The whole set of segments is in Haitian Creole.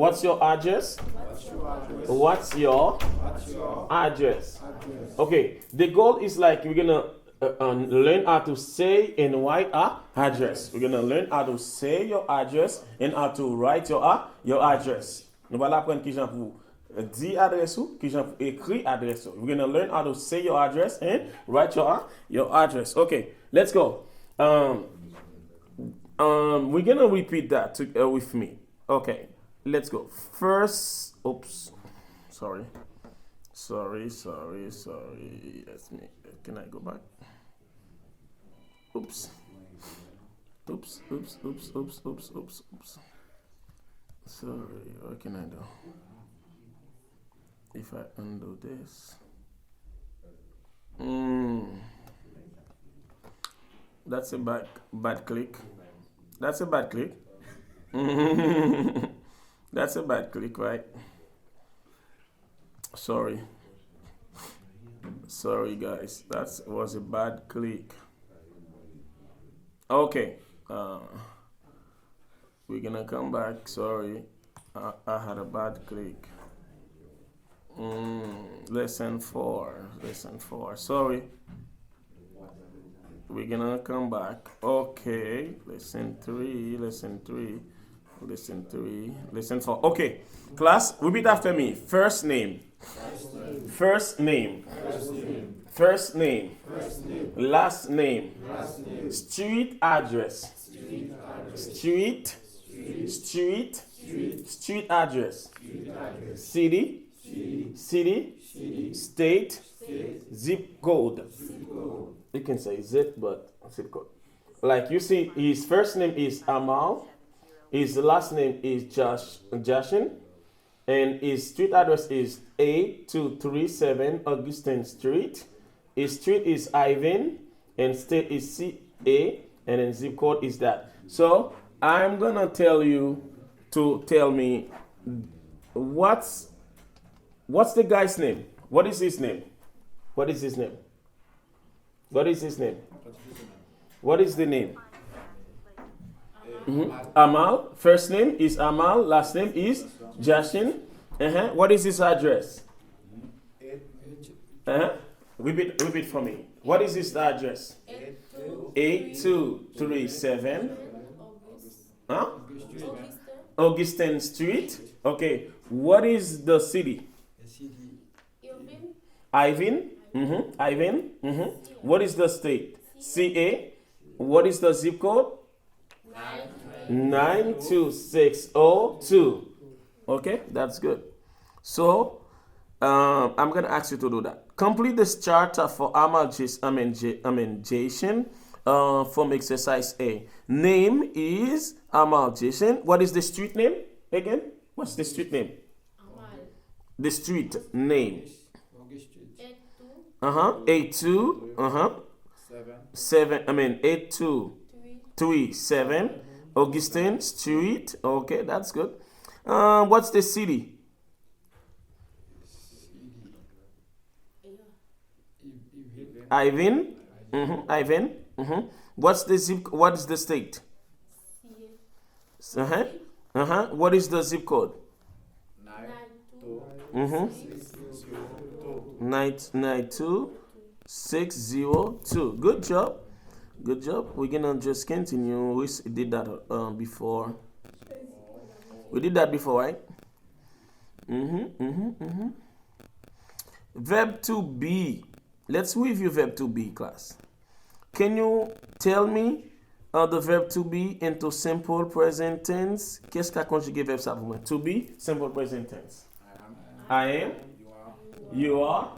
What's your address? What's your address? Okay, the goal is like we're gonna learn how to say and write our address. We're gonna learn how to say your address and how to write your address. Nous allons apprendre qui j'en pour dire adresse ou qui j'en pour écrire adresse. We're gonna learn how to say your address and write your address. Okay, let's go. We're gonna repeat that with me. Okay, let's go. First, oops, sorry. That's me. Can I go back? Oops. Sorry, what can I do? If I undo this. That's a bad click. That's a bad click. That's a bad click, right? Sorry guys, that was a bad click. Okay, we're gonna come back. Sorry, I had a bad click. Lesson 4. Sorry, we're gonna come back. Okay, lesson 4. Okay, class, repeat after me. First name. Last name. Street address. Street address. City. State. Zip code. You can say zip, but zip code. Like you see, his first name is Amal. His last name is Jashin. And his street address is 8237 Augustine Street. His street is Ivan, and state is CA, and then zip code is that. So I'm gonna tell you to tell me what's the guy's name? What is his name? What is the name? Amal. First name is Amal. Last name is Jashin. What is his address? Repeat for me. What is his address? 8237 Augustine Street. Okay. What is the city? Ivan. What is the state? CA. What is the zip code? 92602. Okay, that's good. So I'm gonna ask you to do that. Complete this charter for Jason from exercise A. Name is Amal Jason. What is the street name again? What's the street name? The street name. 8237 Augustine Street. Okay, that's good. What's the city? Ivan. What's the zip? What is the state? What is the zip code? 92602. Good job. We're gonna just continue. We did that before. We did that before, right? Verb to be. Let's review verb to be, class. Can you tell me the verb to be into simple present tense? Qu'est-ce qu'a conjugué verbe ça pour moi? To be, simple present tense. I am. You are.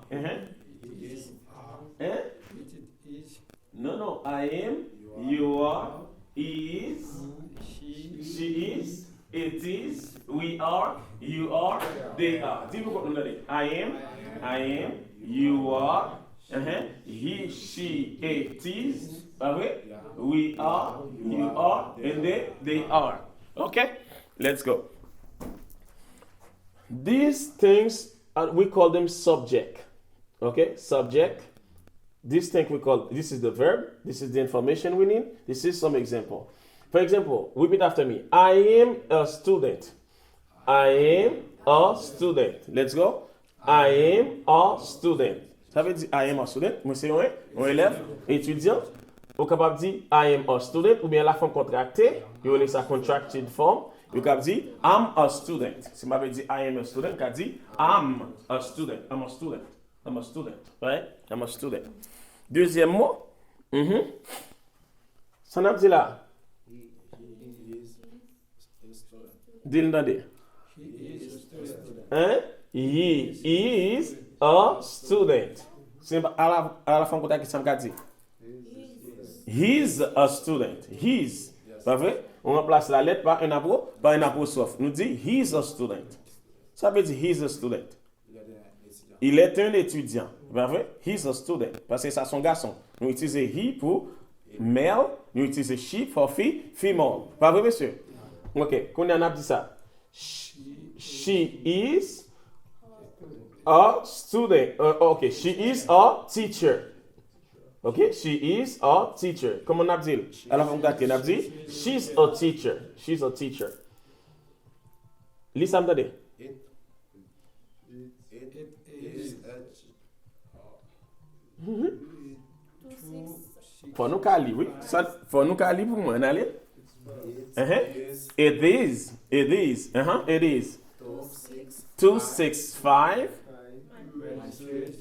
No. I am. You are. He is. She is. It is. We are. You are. They are. I am. You are. He, she, it is. We are. You are. And they are. Okay? Let's go. These things, we call them subject. Okay? Subject. This thing this is the verb. This is the information we need. This is some example. For example, repeat after me. I am a student. I am a student. Let's go. I am a student. Ça veut dire I am a student. Moi, c'est un élève, étudiant. Vous capable de dire I am a student ou bien la forme contractée. Vous avez sa contracted form. Vous capable de dire I'm a student. Si je dis I am a student, vous dit I'm a student. I'm a student. I'm a student. Right? I'm a student. Deuxième mot. Ça n'a pas dit là. Dis-le dans des. Hein? He is a student. C'est à la fin qu'on ça me dit. He's a student. He's. Pas vrai? On remplace la lettre par un apostrophe. Nous dit he's a student. Ça veut dire he's a student. Il est un étudiant. Pas vrai? He's a student. Parce que c'est son garçon. Nous utilisons he pour male. Nous utilisons she pour female. Pas vrai, monsieur? Ok. Qu'on a dit ça. She is a student. Okay, she is a teacher. Okay, she is a teacher. Comment on a dit? Alors, on a dit, she's a teacher. She's a teacher. Lisa, m'entendez? It is Faut nous caler, oui. Ça, faut nous caler pour moi, allez? It is. It is. 265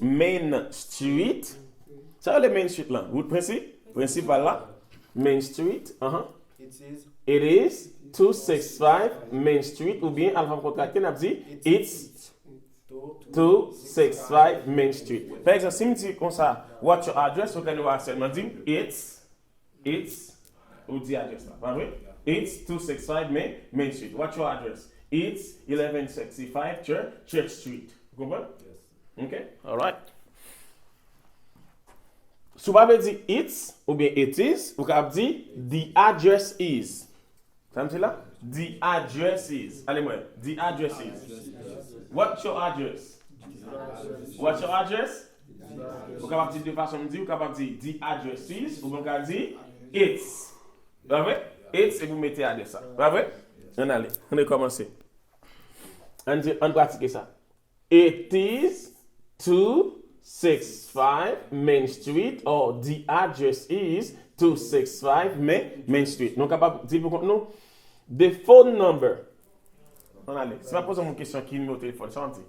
Main Street. Ça, le Main Street là. Vous principal là. Main Street. It is 265 Main Street. Ou bien, alpha contracté, on a dit, it's 265 Main Street. Par exemple, si je dis comme ça, what's your address? Vous allez seulement dire, it's, ou dit address là. Pas vrai? It's 265 Main Street. What's your address? It's 1165 Church Street. Vous comprenez? Yes. Okay? All right. Si vous avez dit it's ou bien it is, vous avez dit the address is. Ça me dit là? The address is. Allez, moi. The address is. What's your address? What's your address? Vous avez dit de façon de dire, vous avez dit the address is, ou vous avez dit it's. Vous avez? It's et vous mettez à ça. Pas vrai? On allez, on a commencé. On pratique ça. It is 265 Main Street or the address is 265 Main Street. Nous capable dire pour nous the phone number. On allez. Si je pose une question qui numéro de téléphone, ça on dit.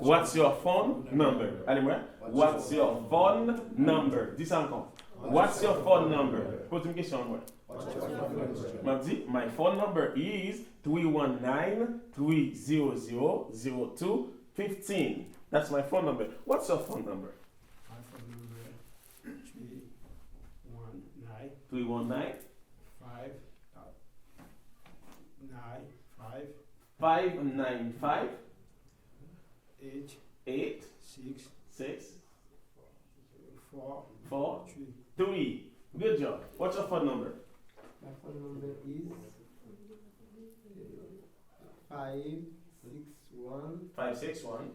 What's your phone number? Allez moi. What's your phone number? Dis ça encore. What's your phone number? Pose une question moi. My phone number is 319-300-0215. That's my phone number. What's your phone number? My phone number 319 319 595 8 8 6 4 4 3. 3. Good job. What's your phone number? My phone number is 561 561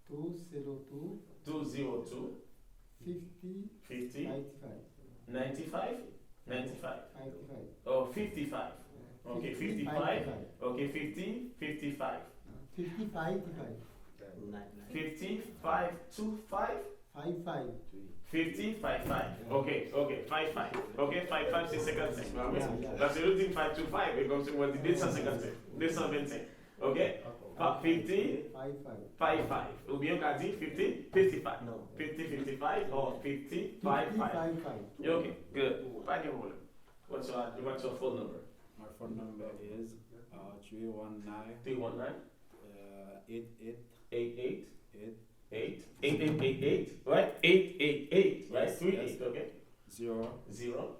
202 202 50 50 95 95 55. Oh, 55. Okay, 55. Okay, 50 55. 55 55 to 5 55. 50 55. Okay, 55. Okay, 55 c'est 55. Yeah. Parce que le dit 5 to 5 et comme si on dit 255. 225. Okay? 50 55. Ou bien on a dit 50 55. No. 50 55 or 50 55. Okay, good. Pas de problème. What's your phone number? My phone number is 319 319 88 88 8 8888, right? 888, right? Yes, 38, yes. okay? 0 0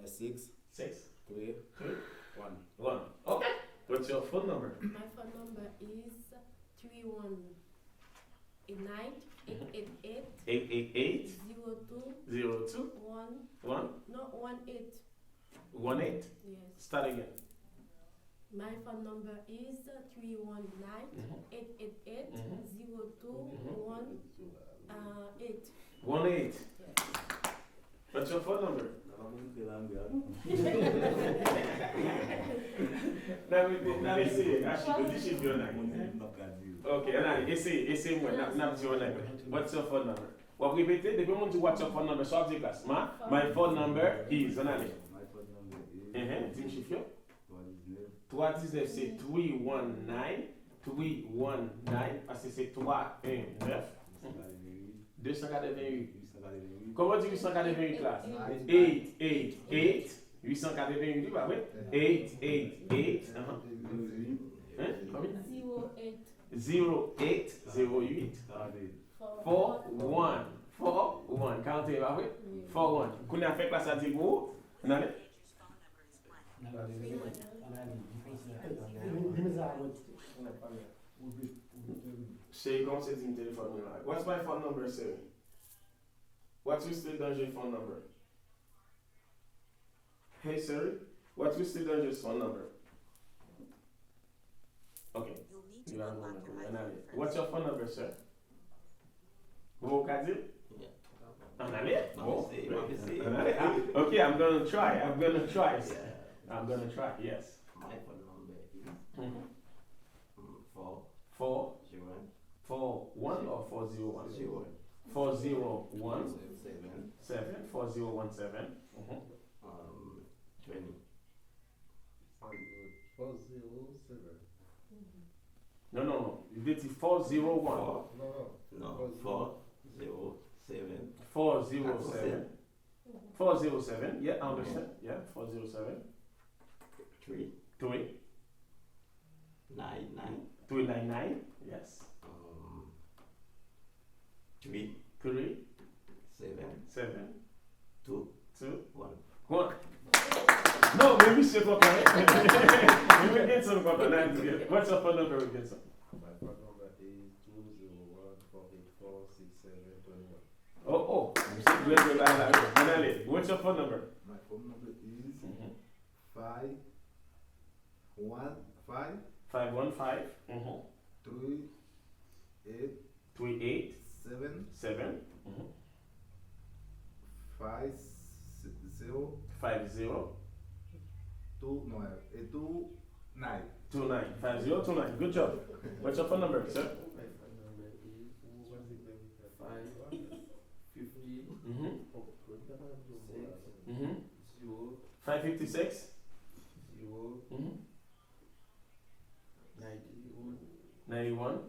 6 6 3 3 1. 1. Okay. What's your phone number? My phone number is 319 888 888 02 02 1 1 no 18. 18. Yes. Start again. My phone number is 319 888 02 18. 18. Yes. What's your phone number? Nan ese, Ashido, di chif yo nan. Ok, nan ese mwen, nan di yo nan. What's your phone number? Wap repete, depi moun di what's your phone number, so ap di klas. My phone number is, nan ale. Di m chif yo. 319, c'est 319, parce que c'est 319. 288. Comment on dit 888 classe? 888. 888, bah oui. 888. Combien? 08. 41. 41. Comptez, bah oui. 41. Qu'on a fait classe à 10 mots. On a Shay, comment c'est dit téléphone là? What's my phone number, sir? What's your still dangerous phone number? Hey, sir, what's your still dangerous phone number? Okay. You are going to What's your phone number, sir? Vous avez Okay, I'm gonna try. Yes. My phone number is Mm-hmm. 4 4 0 1 or 401? 0 401 7 7 4017. 20. 407. No. You did it 401. No, 4 0 7 407. 407. Yeah, I understand. Yeah, 407. 3 3 9 399. Yes. 3 3 7 7 2 2 1. 1. No, maybe she's not right. We will get some contact. What's your phone number again, sir? My phone number is 201-484-6721. Oh. What's your phone number? My phone number is Mm-hmm. 515 515 38 38 7 7 50 50 29 29 5029. Good job. What's your phone number, sir? My phone number is 550 Mm-hmm. 0 556 0 mm-hmm. 91. 91.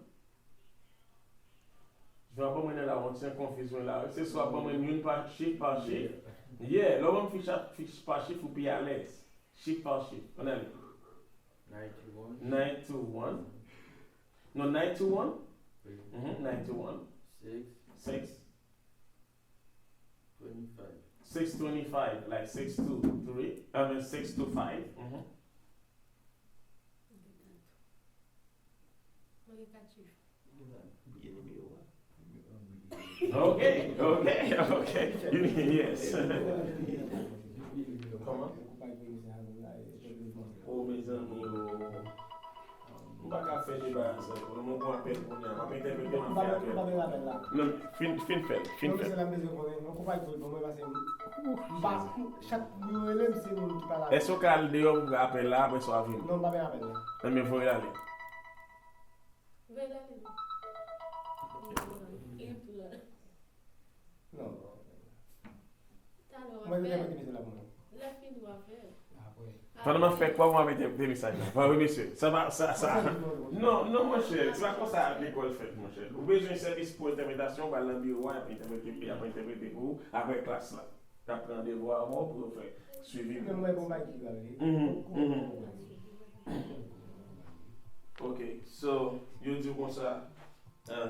Je vais pas mener la honte, c'est une confusion là. C'est soit pas mener une par chiffre. Yeah, l'homme fiche par chiffre ou puis à l'aise. Chiffre par chiffre. On a 91. 921. No, 921. 921. 6 25. 625, like 623. I mean 625. Okay. Yes. Comment? Oh, mes amis, on va pas faire des bases. On va pas faire pour nous. On va interpréter en fait. Non, fin fait. Est-ce que le déo vous appelle là après soit venu? Non, pas bien appel. Mais faut y aller. Non. Alors, Moi, je vais après, mettre la bonne. la fille doit faire. Pendant que je fais quoi, moi, avec des messages là? Oui, monsieur. Ça va, ça. Non, mon cher. C'est pas comme ça que l'école fait, mon cher. Vous avez besoin de service pour interprétation, vous allez dans le bureau, après interpréter pour vous, après classe là. Tu apprends des voix pour faire suivi. Non, moi, bon, bah, qui va aller. Okay, so you do comme ça.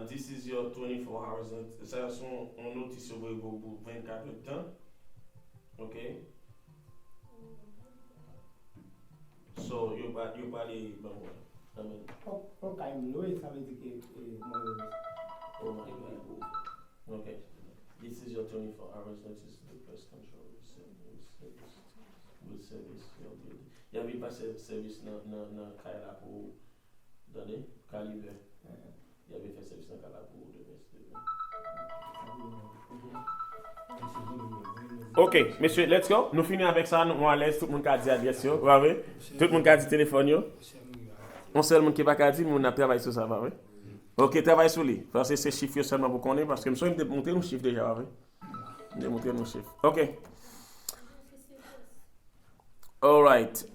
This is your 24 hours. Ça, on notice sur vous 24 heures de temps. Okay. So you body I mean, On calme l'eau et ça veut dire que moi, oh my God. Okay. This is your 24 hours notice to the pest control service. Il y avait pas service dans Kaila pour donner calibre. Il y avait fait service dans Kaila pour donner. Ok, messieurs, let's go. Nous finissons avec ça. Nous à l'aise. Tout le monde a dit adresse. Vous voyez? Tout le monde a dit téléphone. Yo. On seul monde qui va pas dire, mais on a travaillé sur ça. Va, oui? Ok, travaille sur lui. Parce que c'est chiffres seulement pour connaître. Parce que nous sommes monter nos chiffres déjà. Oui? Démontrer nos chiffres. Ok. All right.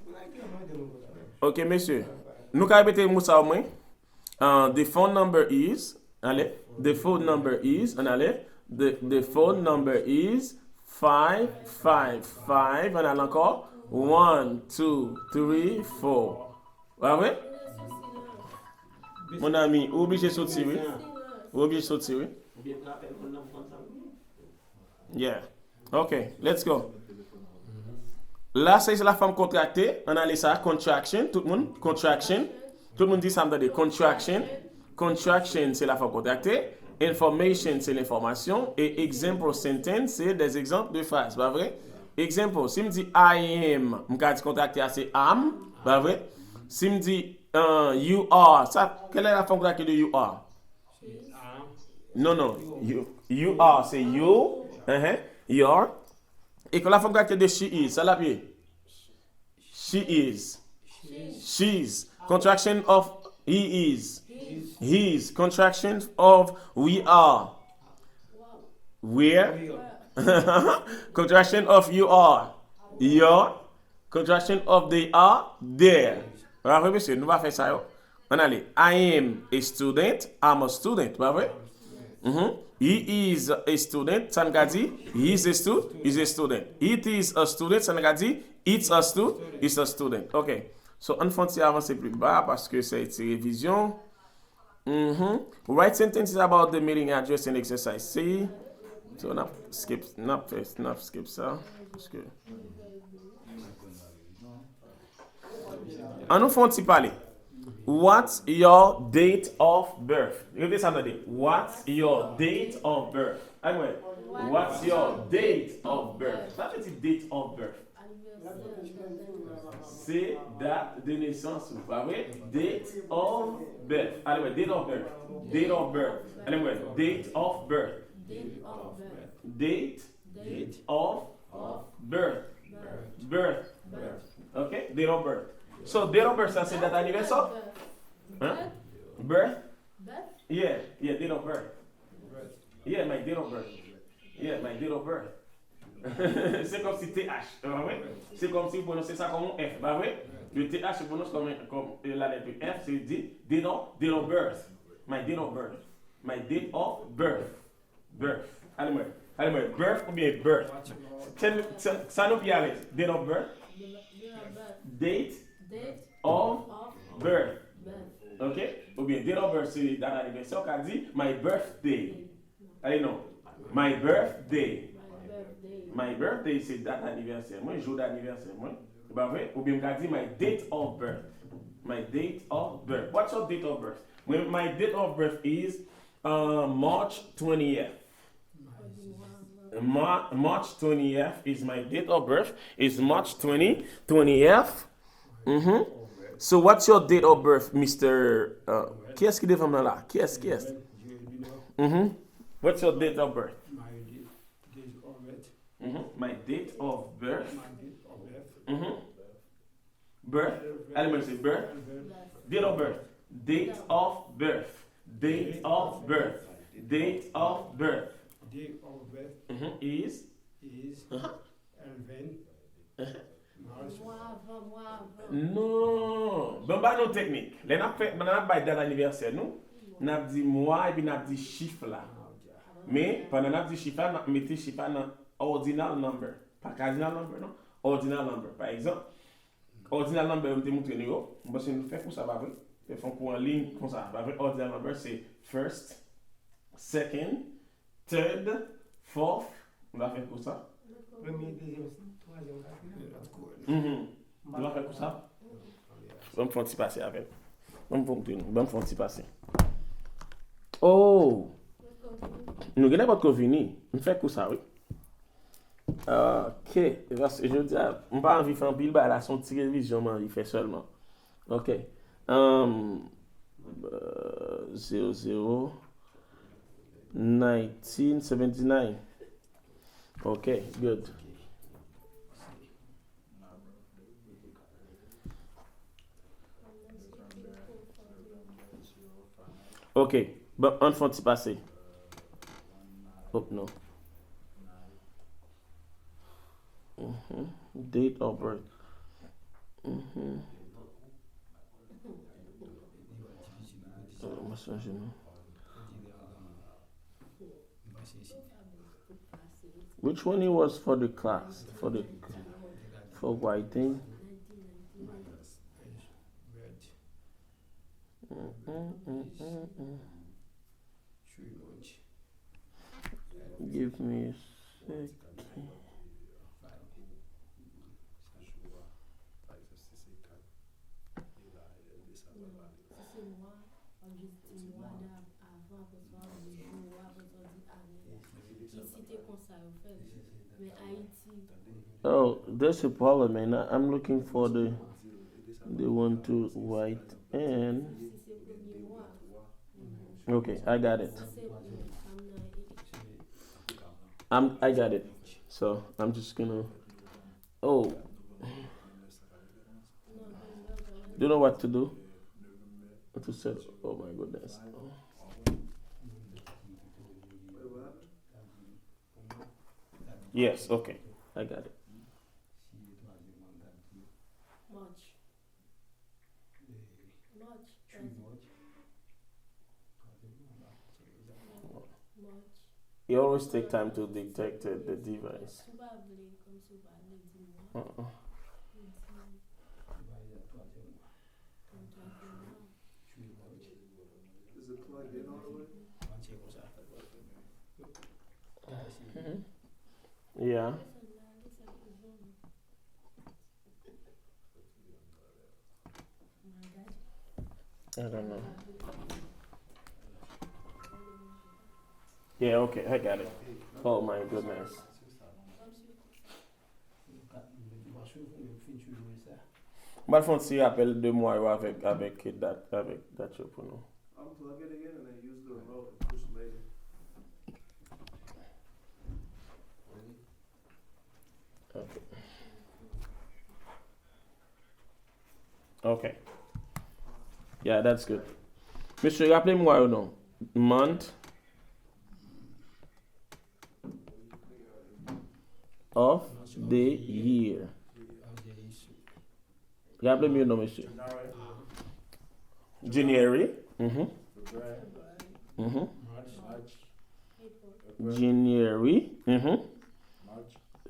Ok, messieurs. Nous allons répéter Moussa au moins. The phone number is. Allez. The phone number is. Allez. The phone number is 555. On a encore 1, 2, 3, 4. Ah ouais? Mon ami, obligé de sortir, oui? Obligé de sortir, oui? Yeah. Ok, let's go. Là, c'est la femme contractée. On a ça, contraction. Tout le monde, contraction. Tout le monde dit ça, me contraction. Contraction, c'est la femme contractée. Information, c'est l'information. Et example sentence, c'est des exemples de phrases. Pas vrai? Exemple, si me dit I am, je dis contracté, c'est am. Pas vrai? Si me dit you are, ça, quelle est la forme contractée de you are? Non. You are, c'est you. You are. Et que la forme contractée de she is, ça l'a pied. She is. She's. Contraction of he is. His. Contraction of we are. Where? Contraction of you are. Your. Contraction of they are. There. Bravo, monsieur. Nous allons faire ça. On allait. I am a student. I'm a student. Pas vrai? He is a student. Ça nous a dit. He is a student. He's a student. It is a student. Ça nous a dit. It's a student. It's a student. OK. So, on va avancer plus bas parce que c'est une révision. Write sentences about the mailing address in exercise C. So, on a skip ça. Parce que... On nous fait un petit parler. What's your date of birth? Regardez ça, attendez. What's your date of birth? Anyway, what's your date of birth? Ça veut dire date of birth. C'est date de naissance, pas vrai? Date of birth. Anyway, date of birth. Date of birth. Anyway, date of birth. Date of birth. Birth. Okay? Date of birth. So, date of birth, ça c'est date anniversaire? Huh? Birth? Yeah, date of birth. Yeah, my date of birth. Yeah, my date of birth. C'est comme si TH, vrai? C'est comme si vous prononcez ça comme un F, pas vrai? Le TH se prononce comme la lettre F, c'est date of birth. My date of birth. My date of birth. Birth. Allez-moi, birth ou bien birth? Ça nous vient à l'aise. Date of birth. Date of birth. Ok? Ou bien date of birth, c'est date d'anniversaire qui a dit my birthday. Allez, non. My birthday. My birthday, c'est date d'anniversaire. Moi, jour d'anniversaire. Moi. Bah, vrai? Ou bien, dit my date of birth. My date of birth. What's your date of birth? My date of birth is March 20th. March 20th is my date of birth. It's March 20th. So, what's your date of birth, Mr. Qui est-ce qui est devant moi là? Qui est-ce? What's your date of birth? My date of birth. Birth. Allez, c'est birth. Date of birth. Date of birth. Date of birth. Date of birth. Date of birth Is. Elvin. Non. Bon, bah, nos techniques. Les n'a fait, on a pas date d'anniversaire, nous. On a dit mois et puis on a dit chiffre là. Mais pendant qu'on a dit chiffre, on a mis chiffre dans ordinal number. Pas cardinal number, non? Ordinal number. Par exemple, ordinal number, on te montre nous. On va faire pour ça, pas vrai? Ils font pour en ligne comme ça. Pas vrai? Ordinal number, c'est first, second, third, fourth. On va faire pour ça. Premier, deuxième, troisième, quatrième. On va faire pour ça. On va me faire un petit passer avec. On va me faire un petit passer. Oh! Nous n'avons pas de convenu. On fait pour ça, oui. Ok. Je dis, on pas envie de faire un pile, bah, là, son petit révision, il fait seulement. Ok. 00 1979. Ok, good. Ok, bon, an fon ti pase. Oh, no. Date of birth. Mwen sonje nou. Which one it was for the class? For writing? Give me a sec. Oh, there's a problem, man. I'm looking for the one to write and. Okay, I got it. I got it. So I'm just gonna. Oh, do you know what to do? What to set? Oh my goodness. Yes. Okay, I got it. You always take time to detect the device. Uh-uh. Is it plugged in all the way? Yeah. I don't know. Yeah, okay, I got it. Oh my goodness. Mal font si rappel de moi yo avec that yo pour nous. Unplug it again and then use the remote and push later. Okay. Okay. Yeah, that's good. Monsieur, rappelez-moi ou non? Month of the year. Rappelez-moi ou non, monsieur? January. January.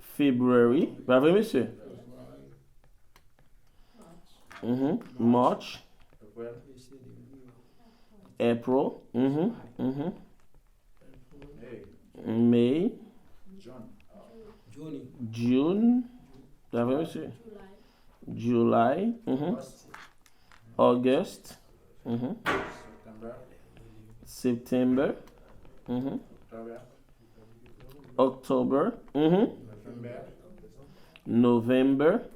February. Pas vrai, monsieur? March. April. May. June. Pas vrai, monsieur? July. August. September. October. November.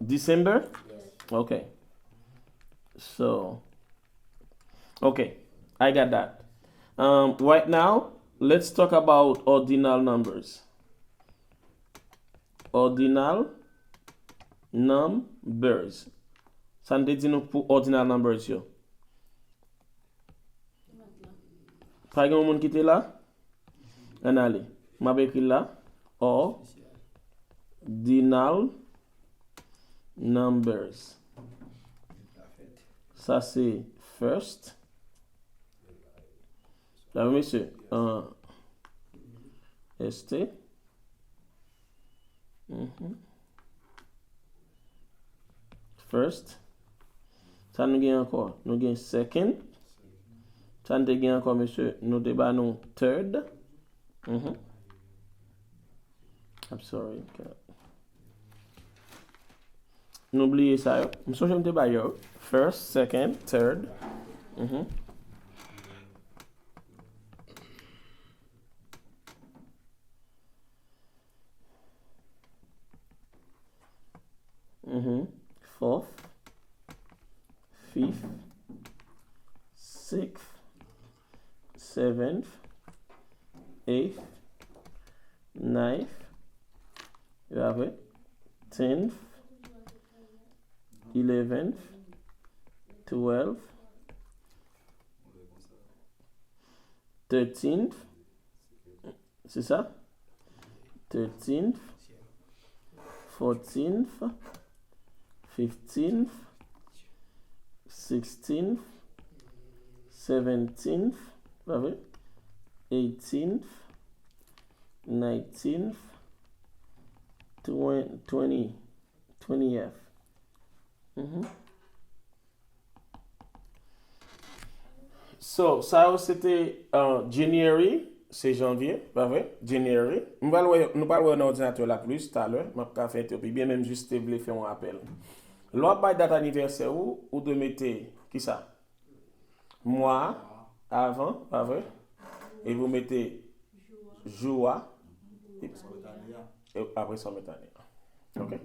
December? Okay. So, okay, I got that. Right now, let's talk about ordinal numbers. Ordinal numbers. Ça ne dit nous pour ordinal numbers yo. Par exemple, moun qui était là, on allez. M'a écrit là, ordinal numbers. Ça c'est first. Là, monsieur, ST. First. Ça nous gagne encore. Nous gagne second. Ça nous gagne encore, monsieur. Nous débat nous third. I'm sorry. N'oubliez ça. Je me souviens de yo. First, second, third. Fourth, fifth, sixth, seventh, eighth, ninth. You have it. 10th, 11th, 12th, 13th, c'est ça? 13th, 14th, 15th, 16th, 17th, pas vrai? 18th, 19th, 20th. So, ça c'était January, c'est janvier, pas vrai? January. Nous parlons d'un ordinateur là plus tout à l'heure, je vais faire Éthiopie, bien même juste voulais faire un rappel. L'autre by date anniversaire ou de mettre qui ça? Mois avant, pas vrai? Et vous mettez jour et après ça mettez année. OK?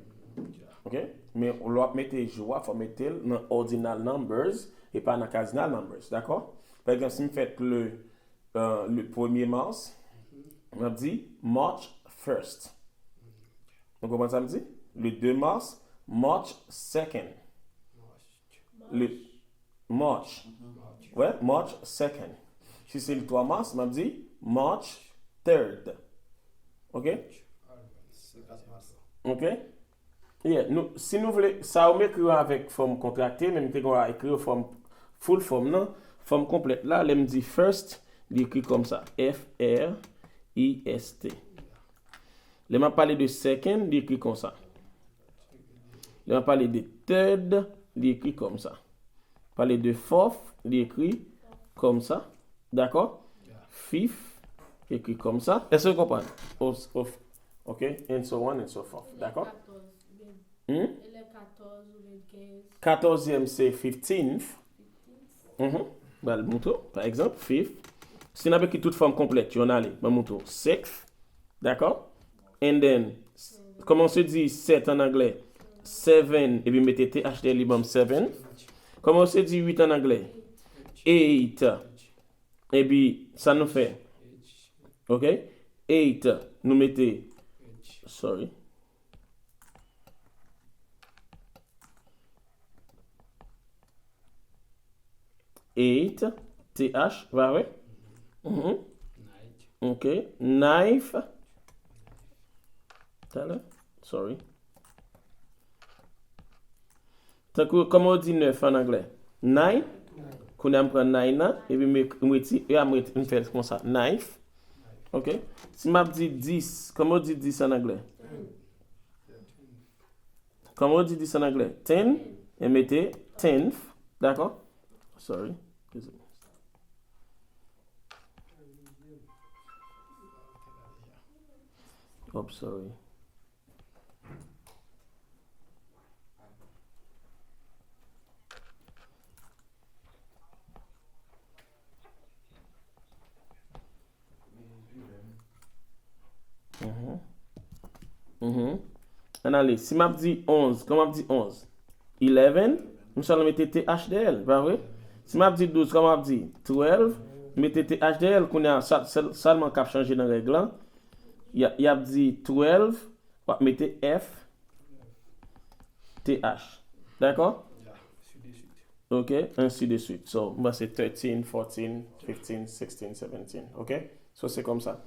OK? Mais on doit mettre jour, il faut mettre dans ordinal numbers et pas dans cardinal numbers, d'accord? Par exemple, si vous faites le 1er mars, on dit March 1st. Vous comprenez ça me dit? Le 2 mars, March 2nd. Le March. Ouais, March 2nd. Si c'est le 3 mars, on dit March 3rd. OK? OK? Yeah, si nous voulons, ça on écrit avec forme contractée, même si on va écrire forme full form, non? Forme complète là, elle me dit first, il écrit comme ça, F-R-I-S-T. Elle m'a parlé de second, il écrit comme ça. Elle m'a parlé de third, il écrit comme ça. Parler de fourth, il écrit comme ça. D'accord? Fifth, écrit comme ça. Est-ce que vous comprenez? OK? And so on and so forth. D'accord? Le 14 ou le 15. 14e, c'est 15th. Bah, le mouton, par exemple, 5th. Si on a écrit toute forme complète, on a le mouton 6th. D'accord? And then, comment on se dit 7 en anglais? 7, et puis mettez THD libam 7. Comment on se dit 8 en anglais? 8. Et puis, ça nous fait. OK? 8, nous mettez. Sorry. 8, TH, va ouais? OK. Knife. Sorry. Comment on dit 9 en anglais? 9. Qu'on a pris 9, et puis je fais comme ça. Knife. OK? Si je dis 10, comment on dit 10 en anglais? Comment on dit 10 en anglais? 10, et mettez 10th. D'accord? Sorry. Oh, sorry. Allez, si je dis 11, comment je dis 11? 11, nous allons mettre THDL, pas vrai? Si je dis 12, comment je dis 12, mettez THDL, qu'on a seulement qu'à changer dans la règle. Il y a dit 12, mettez F, TH. D'accord? OK? Ainsi de suite. So, c'est 13, 14, 15, 16, 17. OK? So, c'est comme ça.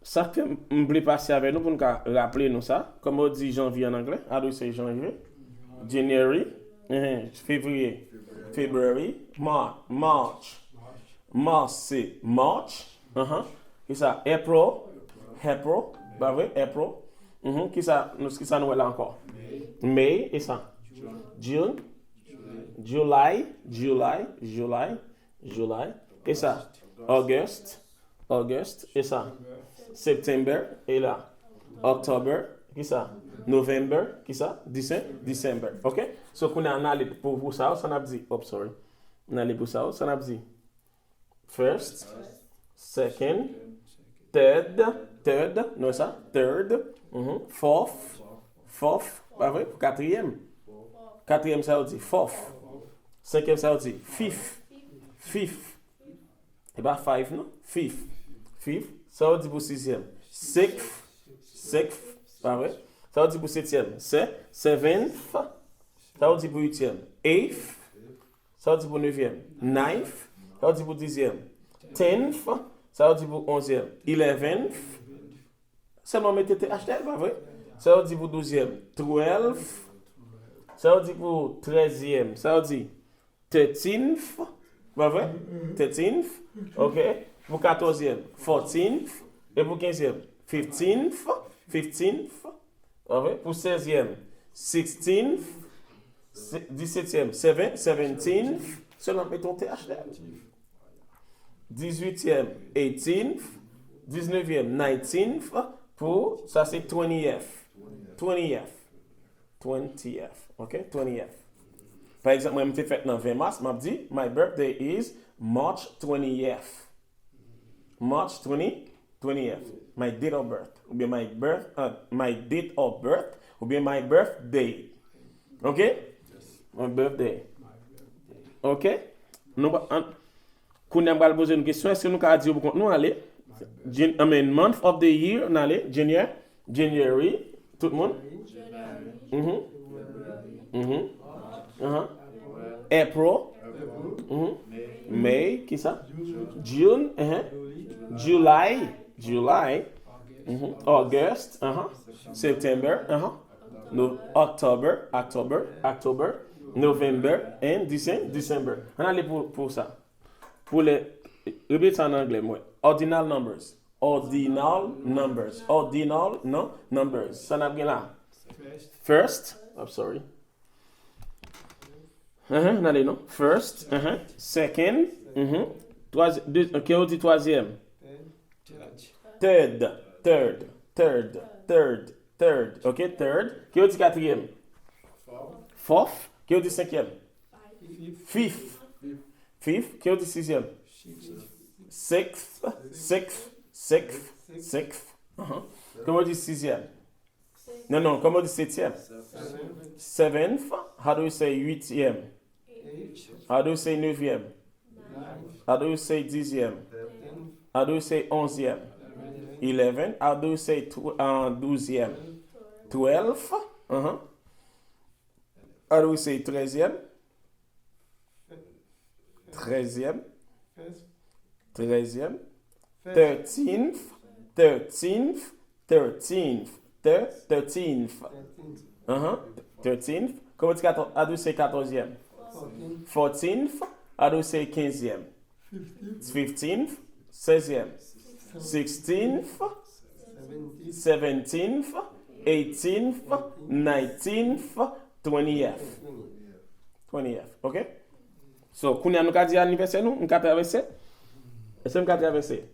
Ça fait me passer avec nous pour nous rappeler nous ça. Comme on dit janvier en anglais. How do you say janvier? January. Février. February. March. Mars c'est March. Qui ça? April. Bah oui, April. Qui ça nous est là encore? May. Et ça? June. July. Et ça? August. Et ça? September. Et là? October. Qui ça? November. Qui ça? December. OK? So, qu'on a allé pour ça, on a dit. Oh, sorry. On a allé pour ça, on a dit. First. Second. Third. Non, ça? Third. Fourth. Pas vrai? Quatrième. Quatrième, ça veut dire fourth. Cinquième, ça veut dire fifth. Et pas five, non? Fifth. Ça veut dire pour sixième. Sixth. Pas vrai? Ça veut dire pour septième. Seventh. Ça veut dire pour huitième. Eighth. Ça veut dire pour neuvième. Ninth. ça veut dire pour 10e. 10th, ça veut dire pour 11e. 11th, seulement mettez THL, pas vrai? Ça veut dire pour 12e. 12th, ça veut dire pour 13e. Ça veut dire 13th, pas vrai? 13th, ok? Pour 14e, 14th, et pour 15e, 15th, 15th, pas vrai? Pour 16e, 16th, 17e, 17th, seulement mettons THL. 18e, 18th, 19e, 19th, pour, ça c'est 20th. 20th. 20th. Ok? 20th. Par exemple, moi, je me fait dans 20 mars, je dit, my birthday is March 20th. March 20th. My date of birth. Ou bien my date of birth. Ou bien my birthday. Ok? My birthday. Ok? Nous, quand on va poser une question, est-ce que nous allons dire pour nous aller? Month of the year, nous allons, January, tout le monde? April, May, qui ça? June, July, August, September, no, October, November, and December. On allait pour ça. Pour les, répétez ça en anglais, moi. Ordinal numbers. Numbers. Ça n'a bien là. First, I'm sorry. Allez, non. First, second, qui on dit troisième? Third. Ok, third. Qui on dit quatrième? Fourth. Qui on dit cinquième? Fifth. Qui on dit sixième? Sixth. Comment on dit sixième? Non, comment on dit septième? Seventh. How do you say huitième? How do you say neuvième? How do you say dixième? How do you say onzième? 11. How do you say douzième? 12. How do you say treizième? 13th. 13th. Comment tu as dit 14e? 14th. How do you say 15e? 15th. 16e. 16th. 17th. 18th. 19th. 20th. Ok? So, quand nous avons dit anniversaire, nous avons traversé. Est-ce que nous avons traversé?